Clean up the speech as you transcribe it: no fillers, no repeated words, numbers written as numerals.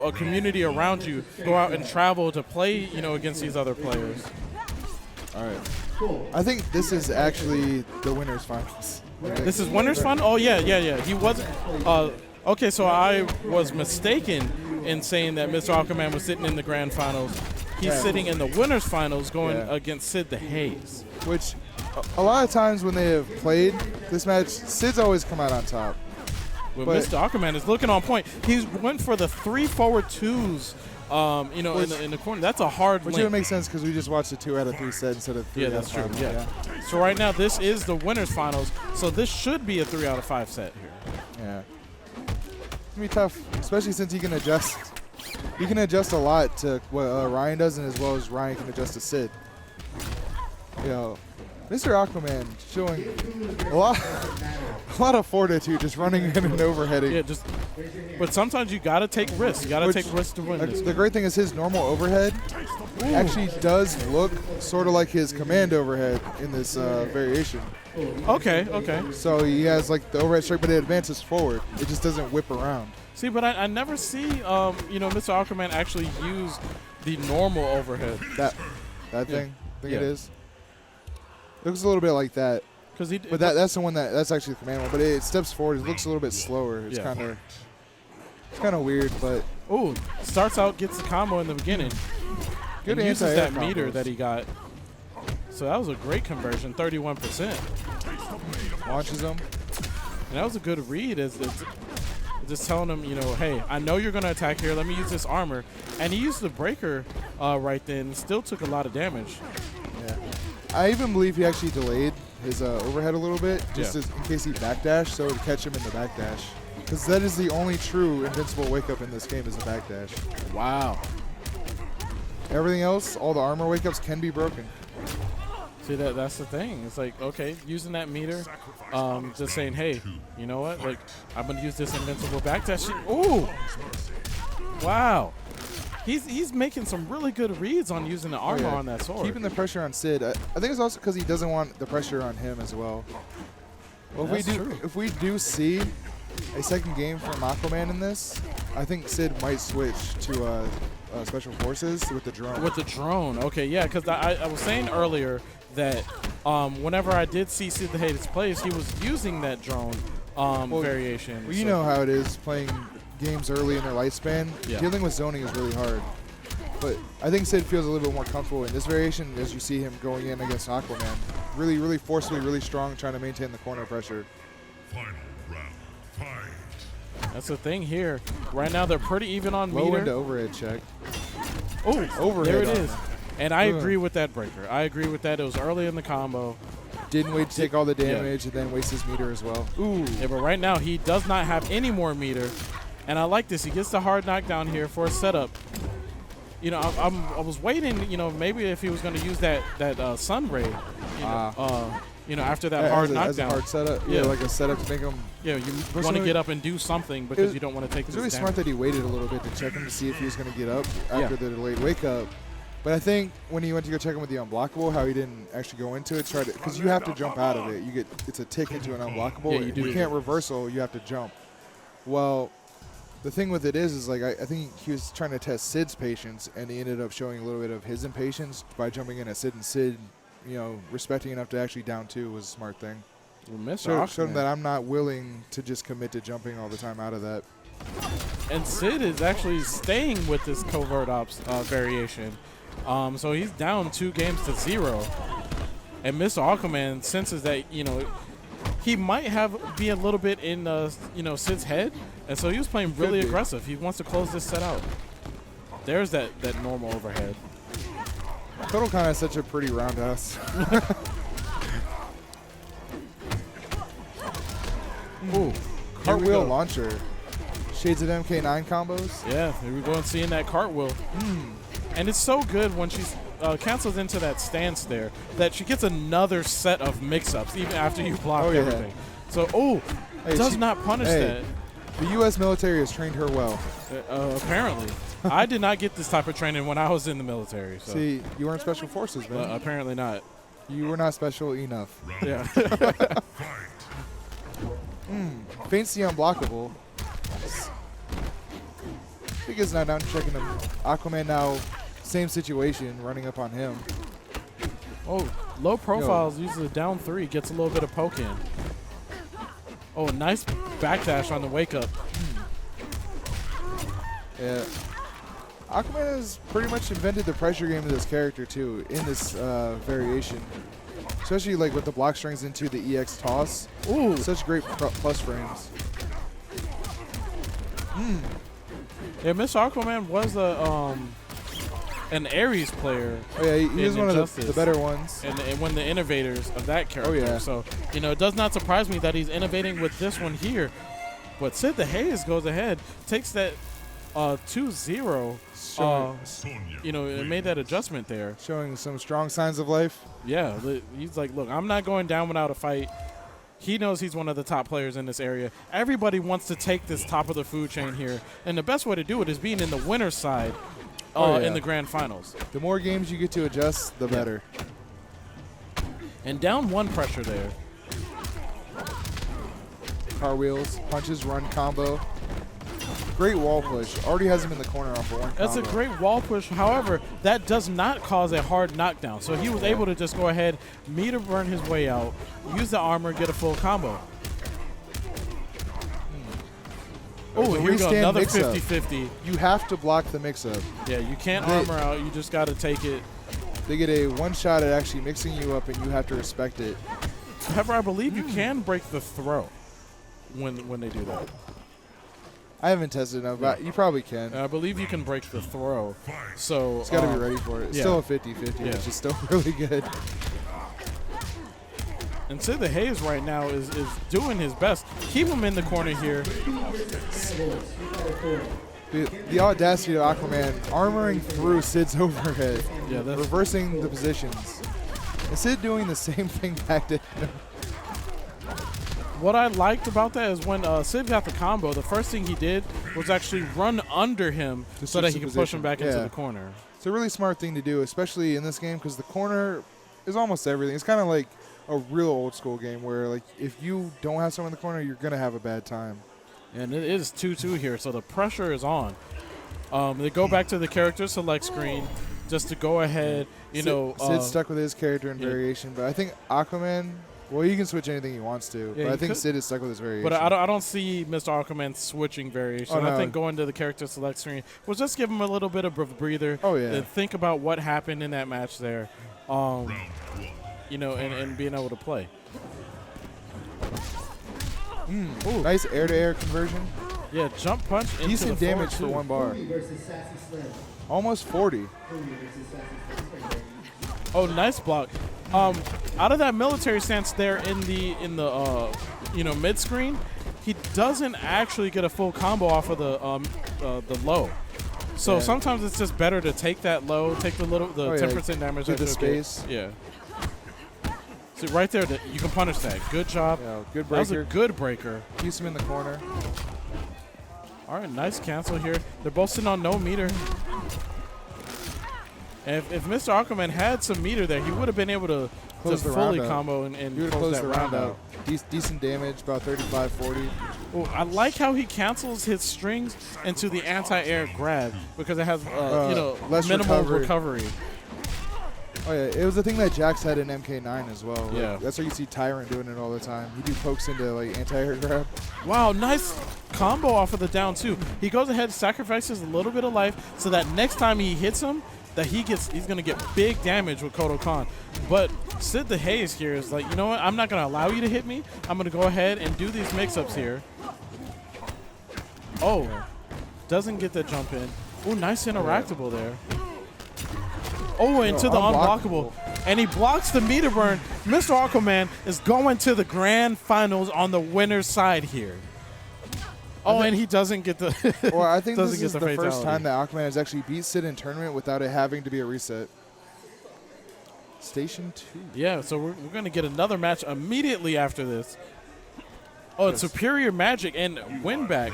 a community around you go out and travel to play, you know, against these other players. All right. I think this is actually the winners finals. This is winners final? Oh, yeah. He wasn't. Okay, so I was mistaken in saying that Mr. Aquaman was sitting in the grand finals. He's sitting in the winners finals going against SidTheHaze. Which a lot of times when they have played this match, Sid's always come out on top. Well, Mr. Aquaman is looking on point. He went for the 3 forward 2s. You know, in the corner. That's a hard Which link. even makes sense because we just watched a 2 out of 3 set instead of 3 Yeah, that's true. Yeah. So right now this is the winners finals. So this should be a 3 out of 5 set here. Yeah. It's gonna be tough, especially since he can adjust. He can adjust a lot to what Ryan does, and as well as Ryan can adjust to Sid. You know, Mr. Aquaman showing a lot of fortitude, just running in and overheading. Yeah, but sometimes you gotta take risks. You gotta take risks to win this. The great thing is his normal overhead actually does look sort of like his command overhead in this variation. Okay. So he has like the overhead strike, but it advances forward. It just doesn't whip around. See, but I never see, you know, Mr. Aquaman actually use the normal overhead. That thing, I think it is. Looks a little bit like that. But that's the one that's actually the command one. But it steps forward. It looks a little bit slower. It's kind of weird, but starts out, gets the combo in the beginning. Good and uses that combos. meter that he got. So that was a great conversion, 31%. Launches him. And that was a good read. As just telling him, you know, hey, I know you're going to attack here. Let me use this armor. And he used the breaker right then and still took a lot of damage. Yeah. I even believe he actually delayed his overhead a little bit just in case he backdash, so it would catch him in the backdash. Because that is the only true invincible wake-up in this game is a backdash. Wow. Everything else, all the armor wake-ups can be broken. See, that's the thing. It's like, okay, using that meter, just saying, hey, you know what? Like, I'm going to use this invincible backdash. Ooh! Wow. He's making some really good reads on using the armor on that sword. Keeping the pressure on Sid. I think it's also because he doesn't want the pressure on him as well. Well, if we do see a second game from Aquaman in this, I think Sid might switch to Special Forces with the drone. With the drone, okay, yeah, because I was saying earlier that whenever I did see SidTheHaze plays, he was using that drone variation. Well, you know how it is playing games early in their lifespan. Yeah. Dealing with zoning is really hard. But I think Sid feels a little bit more comfortable in this variation as you see him going in against Aquaman. Really, really forcefully, really strong, trying to maintain the corner pressure. Final round, fight. That's the thing here. Right now, they're pretty even on Low meter. into overhead check. Oh, overhead. There it is. And I agree with that breaker. I agree with that. It was early in the combo. Didn't wait to take all the damage and then waste his meter as well. Ooh. Yeah, but right now, he does not have any more meter. And I like this. He gets the hard knockdown here for a setup. You know, I was waiting, you know, maybe if he was going to use that sun ray, you know, after that hard knockdown. As a hard setup. Yeah, like a setup to make him. Yeah, you want to get up and do something because you don't want to take this It's really smart that he waited a little bit to check him to see if he was going to get up after the delayed wake up. But I think when he went to go check him with the unblockable, how he didn't actually go into it, because you have to jump out of it. It's a tick into an unblockable. Yeah, you do. You can't reversal. You have to jump. Well, the thing with it is like I think he was trying to test Sid's patience, and he ended up showing a little bit of his impatience by jumping in at Sid, and Sid, you know, respecting enough to actually down 2 was a smart thing. Well, Showed him that I'm not willing to just commit to jumping all the time out of that. And Sid is actually staying with this covert ops variation. So he's down 2 games to 0. And Mr. Aquaman senses that, you know, he might be a little bit in, you know, Sid's head. And so he was playing really aggressive. He wants to close this set out. There's that normal overhead. Total kind of such a pretty roundhouse. Ooh. Cartwheel launcher. Shades of MK9 combos. Yeah, here we go and seeing that cartwheel. And it's so good when she cancels into that stance there that she gets another set of mix-ups even after you block everything. So, does not punish that. The U.S. military has trained her well. Apparently. I did not get this type of training when I was in the military. So. See, you weren't Special Forces, man. Apparently not. You were not special enough. Yeah. Feints the unblockable. He gets not down, checking him. Aquaman now, same situation, running up on him. Oh, low profiles uses a down 3, gets a little bit of poke in. Oh, nice backdash on the wake up. Yeah. Aquaman has pretty much invented the pressure game of this character too in this variation. Especially like with the block strings into the EX toss. Ooh. Such great plus frames. Yeah, Mr. Aquaman was an Ares player. Oh yeah, he is one of the better ones. And one of the innovators of that character. Oh yeah. So, you know, it does not surprise me that he's innovating with this one here. But SidTheHaze goes ahead, takes that 2-0. You know, it made that adjustment there. Showing some strong signs of life. Yeah, he's like, look, I'm not going down without a fight. He knows he's one of the top players in this area. Everybody wants to take this top of the food chain here. And the best way to do it is being in the winner's side in the grand finals. The more games you get to adjust, the better. And down 1 pressure there. Car wheels, punches, run combo. Great wall push. Already has him in the corner off of 1 combo. That's a great wall push. However, that does not cause a hard knockdown. So he was able to just go ahead, meter burn his way out, use the armor, get a full combo. Oh, here we go. Another 50-50. You have to block the mix-up. Yeah, you can't armor out. You just got to take it. They get a one shot at actually mixing you up, and you have to respect it. However, I believe you can break the throw when they do that. I haven't tested enough, but you probably can. I believe you can break the throw. So it's got to be ready for it. It's still a 50-50, which is still really good. And SidTheHaze right now is doing his best. Keep him in the corner here. The audacity of Aquaman armoring through Sid's overhead, reversing the positions. And Sid doing the same thing back to him. What I liked about that is when Sid got the combo, the first thing he did was actually run under him so that he could push him back into the corner. It's a really smart thing to do, especially in this game, because the corner is almost everything. It's kind of like a real old school game where, like, if you don't have someone in the corner, you're going to have a bad time. And it is 2-2 here, so the pressure is on. They go back to the character select screen just to go ahead, Sid's stuck with his character in variation, but I think Aquaman, well, he can switch anything he wants to, but I think Sid is stuck with his variation. But I don't see Mr. Aquaman switching variation. I think going to the character select screen will just give him a little bit of a breather. Oh, yeah. And think about what happened in that match there, and being able to play. Nice air-to-air conversion. Yeah, jump punch into decent the damage for 1 bar. Almost 40. Oh, nice block. Out of that military stance there in the mid screen, he doesn't actually get a full combo off of the low. So sometimes it's just better to take that low, take the 10% damage. Get the space. Yeah. See right there, you can punish that. Good job. Yeah, good breaker. That was a good breaker. Keeps him in the corner. All right, nice cancel here. They're both sitting on no meter. And if Mr. Aquaman had some meter there, he would have been able to fully combo and close that round out. Decent damage, about 35-40. Oh, I like how he cancels his strings into the anti-air grab because it has less minimal recovery. Oh yeah, it was the thing that Jax had in MK9 as well. Yeah, that's why you see Tyrant doing it all the time. He do pokes into like anti-air grab. Wow, nice combo off of the down 2. He goes ahead, sacrifices a little bit of life so that next time he hits him, that he's gonna get big damage with Kodo Khan. But SidTheHaze here is like, you know what? I'm not gonna allow you to hit me. I'm gonna go ahead and do these mix-ups here. Oh, doesn't get the jump in. Oh, nice interactable there. Oh, into the unblockable. And he blocks the meter burn. Mr. Aquaman is going to the grand finals on the winner's side here. Oh, and he doesn't get the well, I think this is the fatality. first time that Aquaman has actually beat Sid in tournament without it having to be a reset. Station 2. Yeah, so we're going to get another match immediately after this. Oh, it's Superior Magic and win back.